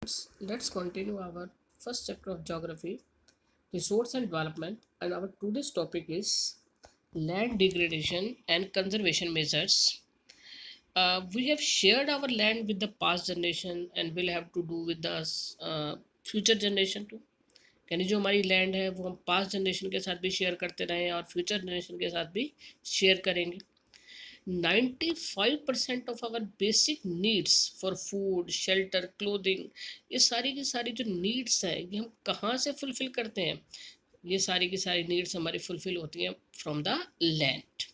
Let's continue our first chapter of geography, resource and development, and our today's topic is land degradation and conservation measures. We have shared our land with the past generation and will have to do with the future generation too. यानी जो हमारी land है वो हम past generation के साथ भी share करते रहें और फ्यूचर जनरेशन के साथ भी शेयर करेंगे. 95% of our basic needs for food shelter clothing, ये सारी की सारी जो नीड्स हैं ये हम कहाँ से फुलफ़िल करते हैं. ये सारी की सारी नीड्स हमारी फुलफ़िल होती हैं from the land.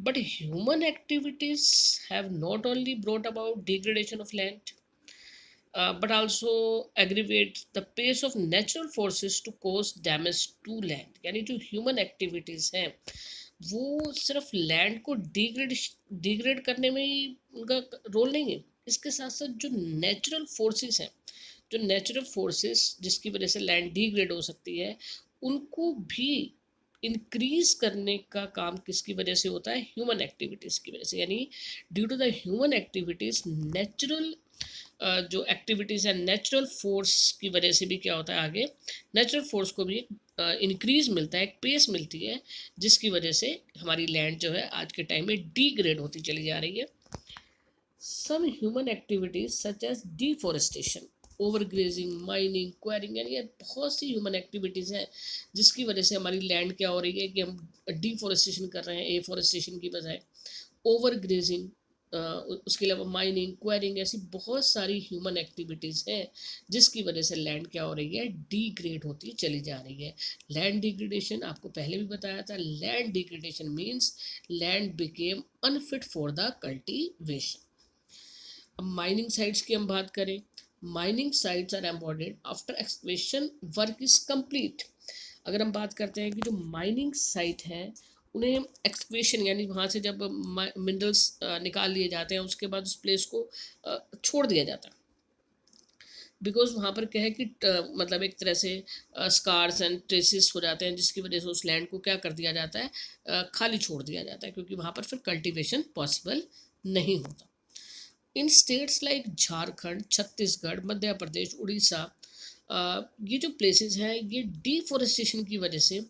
But human activities have not only brought about degradation of land but also aggravate the pace of natural forces to cause damage to land. यानी जो ह्यूमन एक्टिविटीज़ हैं वो सिर्फ land को degrade करने में ही उनका role नहीं है. इसके साथ साथ जो नेचुरल फोर्सेस हैं, जो नेचुरल फोर्सेस जिसकी वजह से लैंड डिग्रेड हो सकती है, उनको भी इंक्रीज करने का काम किसकी वजह से होता है? ह्यूमन एक्टिविटीज़ की वजह से. यानी due to the human activities natural जो एक्टिविटीज़ है नेचुरल फोर्स की वजह से भी क्या होता है, आगे नेचुरल फोर्स को भी इंक्रीज मिलता है, एक पेस मिलती है, जिसकी वजह से हमारी लैंड जो है आज के टाइम में डिग्रेड होती चली जा रही है. Some human activities such as deforestation, over grazing, mining, quarrying, यानी बहुत सी ह्यूमन एक्टिविटीज़ हैं जिसकी वजह से हमारी लैंड क्या हो रही है कि हम डिफॉरेस्टेशन कर रहे हैं एफॉरेस्टेशन की बजाय. ओवर ग्रेजिंग, उसके अलावा माइनिंग, क्वायरिंग, ऐसी बहुत सारी ह्यूमन एक्टिविटीज़ हैं जिसकी वजह से लैंड क्या हो रही है? डिग्रेड होती चली जा रही है. लैंड डिग्रेडेशन आपको पहले भी बताया था. Land degradation means land became unfit for the cultivation. अब माइनिंग साइट्स की हम बात करें. माइनिंग साइट्स आर एम्बॉर्डेड after excavation work is complete. अगर हम बात करते हैं कि जो माइनिंग साइट हैं उन्हें एक्सकवेशन यानी वहाँ से जब मिनरल्स निकाल लिए जाते हैं उसके बाद उस प्लेस को छोड़ दिया जाता है. बिकॉज वहाँ पर क्या है कि मतलब एक तरह से स्कार्स एंड ट्रेसिस हो जाते हैं जिसकी वजह से उस लैंड को क्या कर दिया जाता है? खाली छोड़ दिया जाता है, क्योंकि वहाँ पर फिर कल्टीवेशन पॉसिबल नहीं होता. इन स्टेट्स लाइक झारखंड, छत्तीसगढ़, मध्य प्रदेश, उड़ीसा, ये जो प्लेसेस हैं ये डिफॉरेस्टेशन की वजह से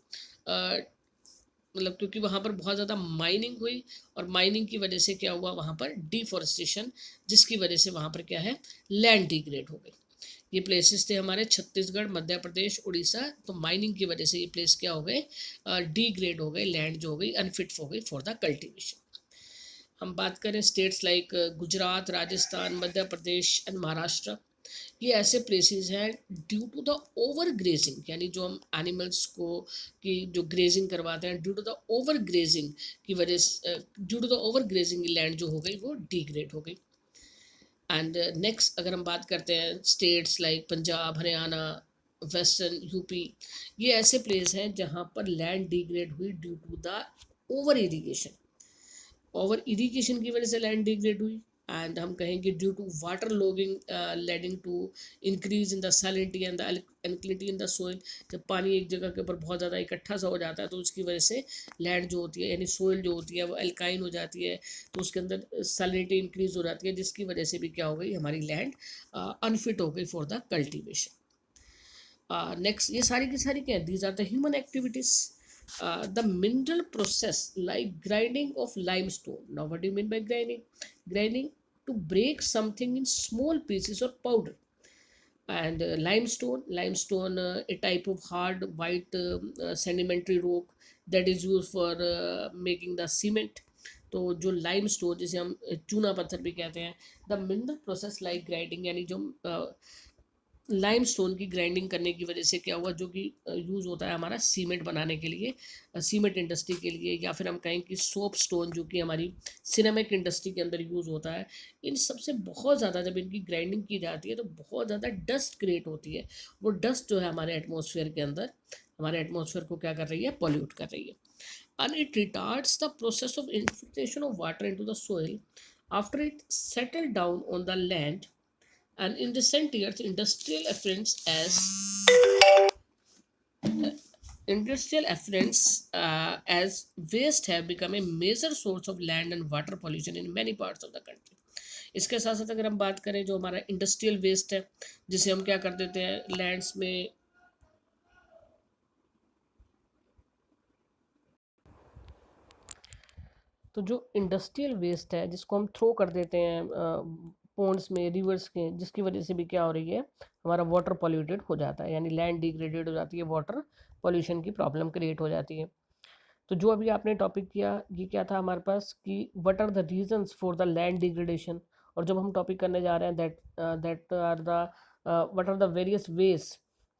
मतलब क्योंकि वहाँ पर बहुत ज़्यादा माइनिंग हुई और माइनिंग की वजह से क्या हुआ वहाँ पर? डिफॉरेस्टेशन, जिसकी वजह से वहाँ पर क्या है? लैंड डिग्रेड हो गई. ये प्लेसेस थे हमारे छत्तीसगढ़, मध्य प्रदेश, उड़ीसा. तो माइनिंग की वजह से ये प्लेस क्या हो गए? डिग्रेड हो गए, लैंड जो हो गई अनफिट हो गई फॉर द कल्टीवेशन. हम बात करें states like Gujarat, Rajasthan, Madhya Pradesh and Maharashtra, ये ऐसे प्लेसेस हैं due to the over grazing, यानी जो हम एनिमल्स को की जो ग्रेजिंग करवाते हैं, due to the over grazing की वजह से, due to the over grazing land जो हो गई वो डिग्रेड हो गई. एंड नेक्स्ट अगर हम बात करते हैं states like Punjab, Haryana, western UP, ये ऐसे प्लेस हैं जहाँ पर लैंड डिग्रेड हुई due to the over irrigation. Over irrigation की वजह से लैंड डिग्रेड हुई. एंड हम कहेंगे due to water logging leading to increase in the salinity and the alkalinity in the soil. जब पानी एक जगह के ऊपर बहुत ज़्यादा इकट्ठा सा हो जाता है तो उसकी वजह से लैंड जो होती है यानी सोइल जो होती है वो एल्काइन हो जाती है, तो उसके अंदर सैलिनिटी इंक्रीज हो जाती है, जिसकी वजह से भी क्या हो गई? हमारी लैंड अनफिट हो गई फॉर द कल्टीवेशन. नेक्स्ट ये सारी की सारी क्या है? These are the human activities. The mineral process like grinding of limestone. Now what do you mean by grinding? Grinding to break something in small pieces or powder. And limestone, a type of hard white sedimentary rock that is used for making the cement. तो जो limestone जिसे हम चूना पत्थर भी कहते हैं, the mineral process like grinding, यानी जो लाइमस्टोन की ग्राइंडिंग करने की वजह से क्या हुआ, जो कि यूज़ होता है हमारा सीमेंट बनाने के लिए, सीमेंट इंडस्ट्री के लिए, या फिर हम कहें कि सोप स्टोन जो कि हमारी सिरेमिक इंडस्ट्री के अंदर यूज़ होता है. इन सबसे बहुत ज़्यादा जब इनकी ग्राइंडिंग की जाती है तो बहुत ज़्यादा डस्ट क्रिएट होती है. वो डस्ट जो है हमारे एटमॉस्फेयर के अंदर हमारे एटमॉस्फेयर को क्या कर रही है? पॉल्यूट कर रही है. And it retards the process of infiltration of water into the soil after it settle down on the land. And in recent years, industrial effluents as waste have become a major source of land and water pollution in many parts of the country. इसके साथ साथ अगर हम बात करें जो हमारा industrial waste है, जिसे हम क्या कर देते हैं लैंड्स में, तो जो इंडस्ट्रियल वेस्ट है जिसको हम थ्रो कर देते हैं पोन्ड्स में, रिवर्स के, जिसकी वजह से भी क्या हो रही है, हमारा वाटर पॉल्यूटेड हो जाता है, यानी लैंड डिग्रेडेड हो जाती है, वाटर पॉल्यूशन की प्रॉब्लम क्रिएट हो जाती है। तो जो अभी आपने टॉपिक किया ये क्या था हमारे पास कि what are the reasons for the land degradation, और जब हम टॉपिक करने जा रहे हैं that are the what are the various ways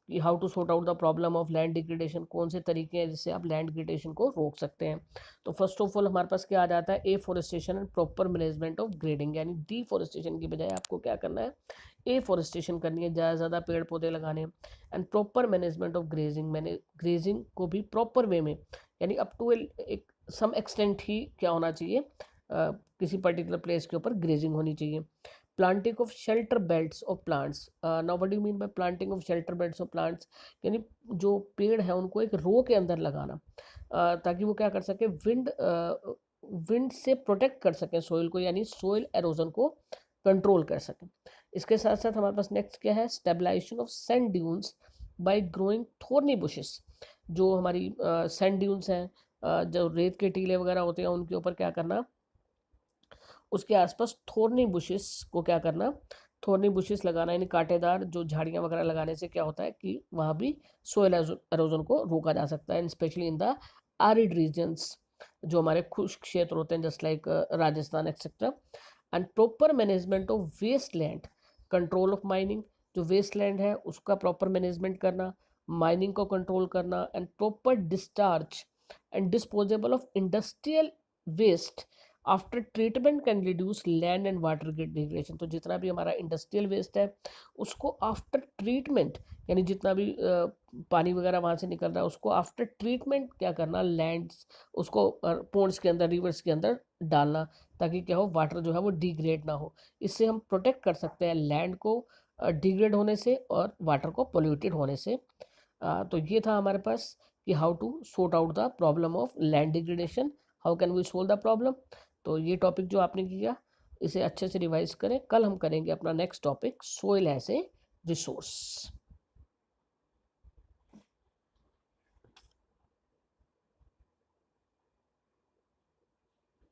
कि how to sort out the problem of land degradation, कौन से तरीके हैं जिससे आप लैंड डिग्रेडेशन को रोक सकते हैं। तो फर्स्ट ऑफ ऑल हमारे पास क्या आ जाता है, afforestation and proper management of grading, यानी डिफॉरेस्टेशन की बजाय आपको क्या करना है, एफॉरेस्टेशन करनी है, ज़्यादा से ज़्यादा पेड़ पौधे लगाने हैं। And proper management of grazing, मैंने ग्रेजिंग को भी प्रॉपर वे में, यानी अप टू एक सम एक्सटेंट ही क्या होना चाहिए, किसी पर्टिकुलर प्लेस के ऊपर ग्रेजिंग होनी चाहिए। Planting of shelter belts of plants, now what do you mean by planting of shelter belts of plants, यानी जो पेड़ है उनको एक रो के अंदर लगाना, ताकि वो क्या कर सके, विंड से प्रोटेक्ट कर सकें सोइल को, यानी सोइल एरोजन को कंट्रोल कर सकें। इसके साथ साथ हमारे पास नेक्स्ट क्या है, stabilization of sand dunes by growing thorny bushes, जो हमारी सैंड ड्यून्स हैं, जो रेत के टीले वगैरह होते हैं उनके ऊपर क्या करना, उसके आसपास थोर्नी बुशेस को क्या करना, थोर्नी बुशेस लगाना, यानी कांटेदार जो झाड़ियाँ वगैरह लगाने से क्या होता है कि वहाँ भी सोयल एरोजन को रोका जा सकता है, specially in the arid regions, जो हमारे खुश्क क्षेत्र होते हैं just like Rajasthan etcetera. And proper management of waste land, control of mining, जो वेस्ट लैंड है उसका प्रॉपर मैनेजमेंट करना, माइनिंग को कंट्रोल करना, and proper discharge and disposable of industrial waste after treatment can reduce land and water degradation. तो जितना भी हमारा इंडस्ट्रियल वेस्ट है उसको आफ्टर ट्रीटमेंट, यानी जितना भी पानी वगैरह वहाँ से निकल रहा है उसको आफ्टर ट्रीटमेंट क्या करना, लैंड्स उसको पोन्ड्स के अंदर, रिवर्स के अंदर डालना, ताकि क्या हो, वाटर जो है वो डिग्रेड ना हो। इससे हम प्रोटेक्ट कर सकते हैं लैंड को डिग्रेड होने से और वाटर को पोल्यूटेड होने से। तो ये था हमारे पास कि how to sort out the problem of land degradation, how can we solve the problem. तो ये टॉपिक जो आपने किया इसे अच्छे से रिवाइज करें, कल हम करेंगे अपना next topic, soil as a resource.